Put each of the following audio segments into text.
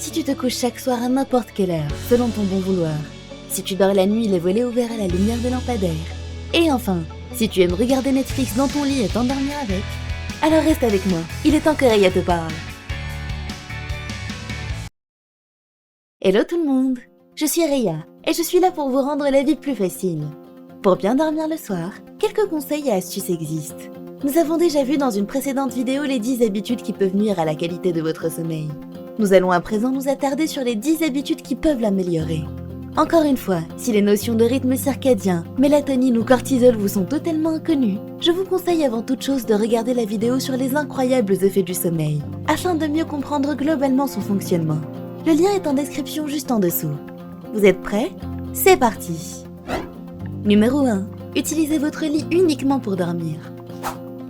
Si tu te couches chaque soir à n'importe quelle heure, selon ton bon vouloir. Si tu dors la nuit les volets ouverts à la lumière des lampadaires. Et enfin, si tu aimes regarder Netflix dans ton lit et t'endormir avec. Alors reste avec moi, il est temps que Reya te parle. Hello tout le monde, je suis Reya et je suis là pour vous rendre la vie plus facile. Pour bien dormir le soir, quelques conseils et astuces existent. Nous avons déjà vu dans une précédente vidéo les 10 habitudes qui peuvent nuire à la qualité de votre sommeil. Nous allons à présent nous attarder sur les 10 habitudes qui peuvent l'améliorer. Encore une fois, si les notions de rythme circadien, mélatonine ou cortisol vous sont totalement inconnues, je vous conseille avant toute chose de regarder la vidéo sur les incroyables effets du sommeil, afin de mieux comprendre globalement son fonctionnement. Le lien est en description juste en dessous. Vous êtes prêts? C'est parti! Numéro 1. Utilisez votre lit uniquement pour dormir.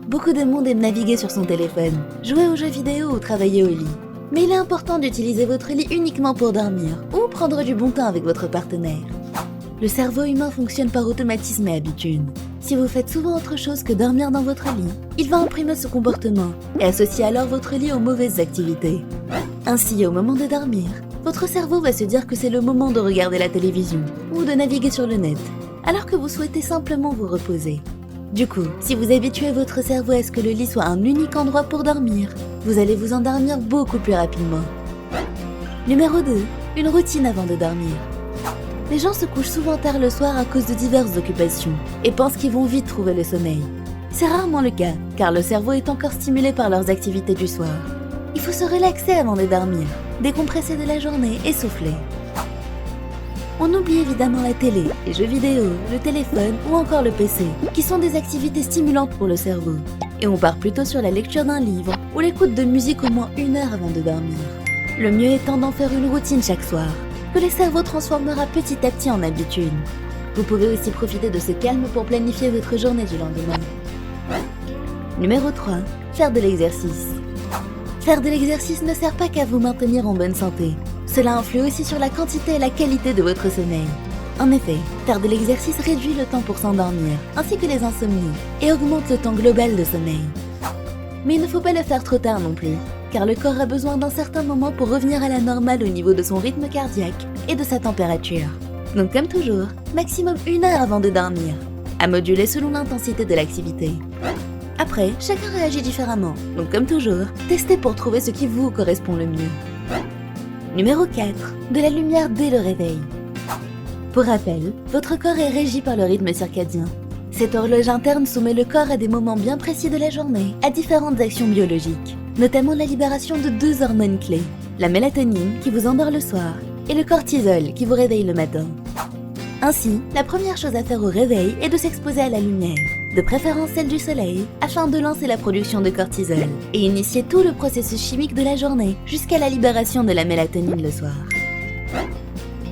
Beaucoup de monde aime naviguer sur son téléphone, jouer aux jeux vidéo ou travailler au lit. Mais il est important d'utiliser votre lit uniquement pour dormir ou prendre du bon temps avec votre partenaire. Le cerveau humain fonctionne par automatisme et habitude. Si vous faites souvent autre chose que dormir dans votre lit, il va imprimer ce comportement et associer alors votre lit aux mauvaises activités. Ainsi, au moment de dormir, votre cerveau va se dire que c'est le moment de regarder la télévision ou de naviguer sur le net, alors que vous souhaitez simplement vous reposer. Du coup, si vous habituez votre cerveau à ce que le lit soit un unique endroit pour dormir, vous allez vous endormir beaucoup plus rapidement. Numéro 2. Une routine avant de dormir. Les gens se couchent souvent tard le soir à cause de diverses occupations et pensent qu'ils vont vite trouver le sommeil. C'est rarement le cas, car le cerveau est encore stimulé par leurs activités du soir. Il faut se relaxer avant de dormir, décompresser de la journée et souffler. On oublie évidemment la télé, les jeux vidéo, le téléphone ou encore le PC, qui sont des activités stimulantes pour le cerveau. Et on part plutôt sur la lecture d'un livre ou l'écoute de musique au moins 1 heure avant de dormir. Le mieux étant d'en faire une routine chaque soir, que le cerveau transformera petit à petit en habitude. Vous pouvez aussi profiter de ce calme pour planifier votre journée du lendemain. Numéro 3. Faire de l'exercice. Faire de l'exercice ne sert pas qu'à vous maintenir en bonne santé. Cela influe aussi sur la quantité et la qualité de votre sommeil. En effet, faire de l'exercice réduit le temps pour s'endormir, ainsi que les insomnies, et augmente le temps global de sommeil. Mais il ne faut pas le faire trop tard non plus, car le corps a besoin d'un certain moment pour revenir à la normale au niveau de son rythme cardiaque et de sa température. Donc comme toujours, maximum 1 heure avant de dormir, à moduler selon l'intensité de l'activité. Après, chacun réagit différemment, donc comme toujours, testez pour trouver ce qui vous correspond le mieux. Numéro 4. De la lumière dès le réveil. Pour rappel, votre corps est régi par le rythme circadien. Cette horloge interne soumet le corps à des moments bien précis de la journée, à différentes actions biologiques, notamment la libération de 2 hormones clés, la mélatonine qui vous endort le soir et le cortisol qui vous réveille le matin. Ainsi, la première chose à faire au réveil est de s'exposer à la lumière, de préférence celle du soleil, afin de lancer la production de cortisol et initier tout le processus chimique de la journée jusqu'à la libération de la mélatonine le soir.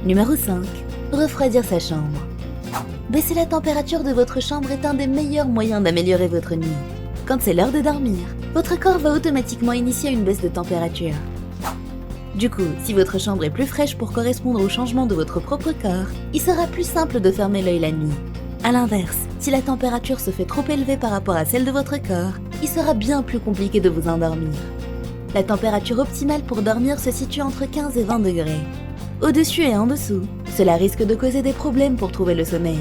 Numéro 5. Refroidir sa chambre. Baisser la température de votre chambre est un des meilleurs moyens d'améliorer votre nuit. Quand c'est l'heure de dormir, votre corps va automatiquement initier une baisse de température. Du coup, si votre chambre est plus fraîche pour correspondre au changement de votre propre corps, il sera plus simple de fermer l'œil la nuit. A l'inverse, si la température se fait trop élevée par rapport à celle de votre corps, il sera bien plus compliqué de vous endormir. La température optimale pour dormir se situe entre 15 et 20 degrés. Au-dessus et en dessous, cela risque de causer des problèmes pour trouver le sommeil.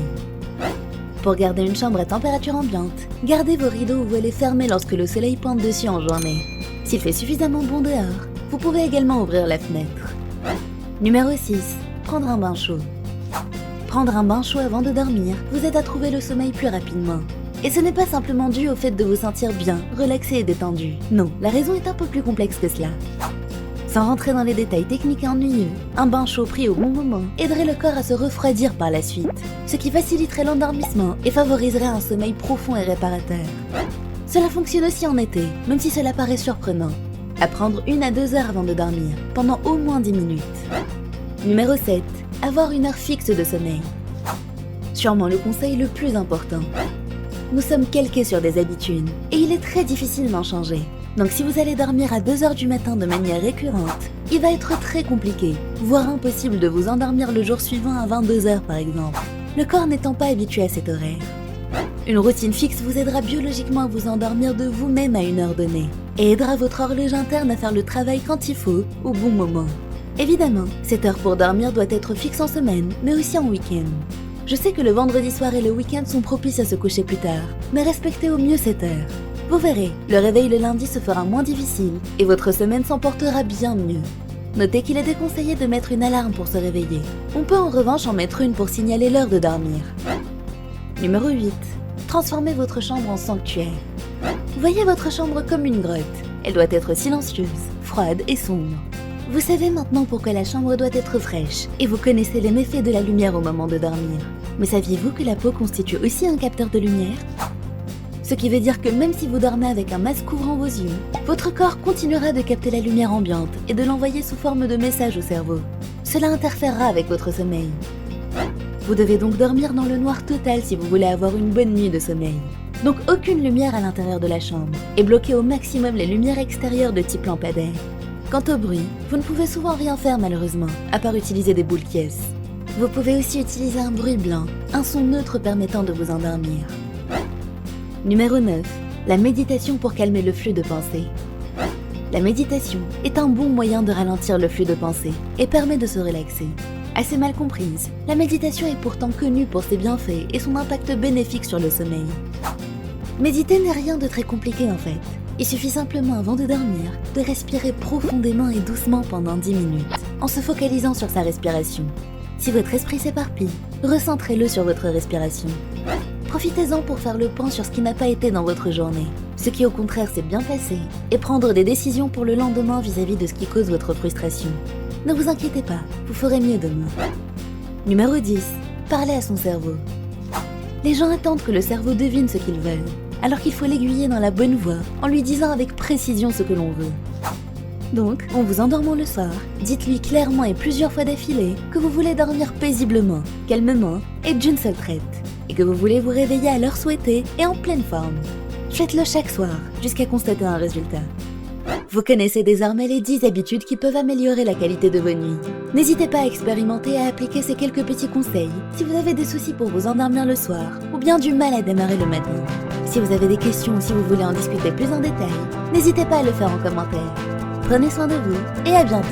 Pour garder une chambre à température ambiante, gardez vos rideaux ou volets fermés lorsque le soleil pointe dessus en journée. S'il fait suffisamment bon dehors, vous pouvez également ouvrir la fenêtre. Numéro 6. Prendre un bain chaud. Prendre un bain chaud avant de dormir vous aide à trouver le sommeil plus rapidement. Et ce n'est pas simplement dû au fait de vous sentir bien, relaxé et détendu. Non, la raison est un peu plus complexe que cela. Sans rentrer dans les détails techniques et ennuyeux, un bain chaud pris au bon moment aiderait le corps à se refroidir par la suite, ce qui faciliterait l'endormissement et favoriserait un sommeil profond et réparateur. Cela fonctionne aussi en été, même si cela paraît surprenant. À prendre 1 à 2 heures avant de dormir, pendant au moins 10 minutes. Numéro 7. Avoir une heure fixe de sommeil. Sûrement le conseil le plus important. Nous sommes calqués sur des habitudes, et il est très difficile d'en changer. Donc si vous allez dormir à 2 heures du matin de manière récurrente, il va être très compliqué, voire impossible de vous endormir le jour suivant à 22 heures par exemple, le corps n'étant pas habitué à cet horaire. Une routine fixe vous aidera biologiquement à vous endormir de vous-même à une heure donnée, et aidera votre horloge interne à faire le travail quand il faut, au bon moment. Évidemment, cette heure pour dormir doit être fixe en semaine, mais aussi en week-end. Je sais que le vendredi soir et le week-end sont propices à se coucher plus tard, mais respectez au mieux cette heure. Vous verrez, le réveil le lundi se fera moins difficile et votre semaine s'en portera bien mieux. Notez qu'il est déconseillé de mettre une alarme pour se réveiller. On peut en revanche en mettre une pour signaler l'heure de dormir. Numéro 8. Transformez votre chambre en sanctuaire. Voyez votre chambre comme une grotte. Elle doit être silencieuse, froide et sombre. Vous savez maintenant pourquoi la chambre doit être fraîche et vous connaissez les méfaits de la lumière au moment de dormir. Mais saviez-vous que la peau constitue aussi un capteur de lumière ? Ce qui veut dire que même si vous dormez avec un masque couvrant vos yeux, votre corps continuera de capter la lumière ambiante et de l'envoyer sous forme de message au cerveau. Cela interférera avec votre sommeil. Vous devez donc dormir dans le noir total si vous voulez avoir une bonne nuit de sommeil. Donc aucune lumière à l'intérieur de la chambre et bloquez au maximum les lumières extérieures de type lampadaire. Quant au bruit, vous ne pouvez souvent rien faire malheureusement, à part utiliser des boules qui. Vous pouvez aussi utiliser un bruit blanc, un son neutre permettant de vous endormir. Numéro 9. La méditation pour calmer le flux de pensée. La méditation est un bon moyen de ralentir le flux de pensée et permet de se relaxer. Assez mal comprise, la méditation est pourtant connue pour ses bienfaits et son impact bénéfique sur le sommeil. Méditer n'est rien de très compliqué en fait. Il suffit simplement avant de dormir de respirer profondément et doucement pendant 10 minutes, en se focalisant sur sa respiration. Si votre esprit s'éparpille, recentrez-le sur votre respiration. Profitez-en pour faire le point sur ce qui n'a pas été dans votre journée, ce qui au contraire s'est bien passé, et prendre des décisions pour le lendemain vis-à-vis de ce qui cause votre frustration. Ne vous inquiétez pas, vous ferez mieux demain. Numéro 10. Parlez à son cerveau. Les gens attendent que le cerveau devine ce qu'ils veulent, alors qu'il faut l'aiguiller dans la bonne voie en lui disant avec précision ce que l'on veut. Donc, en vous endormant le soir, dites-lui clairement et plusieurs fois d'affilée que vous voulez dormir paisiblement, calmement et d'une seule traite, et que vous voulez vous réveiller à l'heure souhaitée et en pleine forme. Faites-le chaque soir, jusqu'à constater un résultat. Vous connaissez désormais les 10 habitudes qui peuvent améliorer la qualité de vos nuits. N'hésitez pas à expérimenter et à appliquer ces quelques petits conseils si vous avez des soucis pour vous endormir le soir ou bien du mal à démarrer le matin. Si vous avez des questions ou si vous voulez en discuter plus en détail, n'hésitez pas à le faire en commentaire. Prenez soin de vous et à bientôt.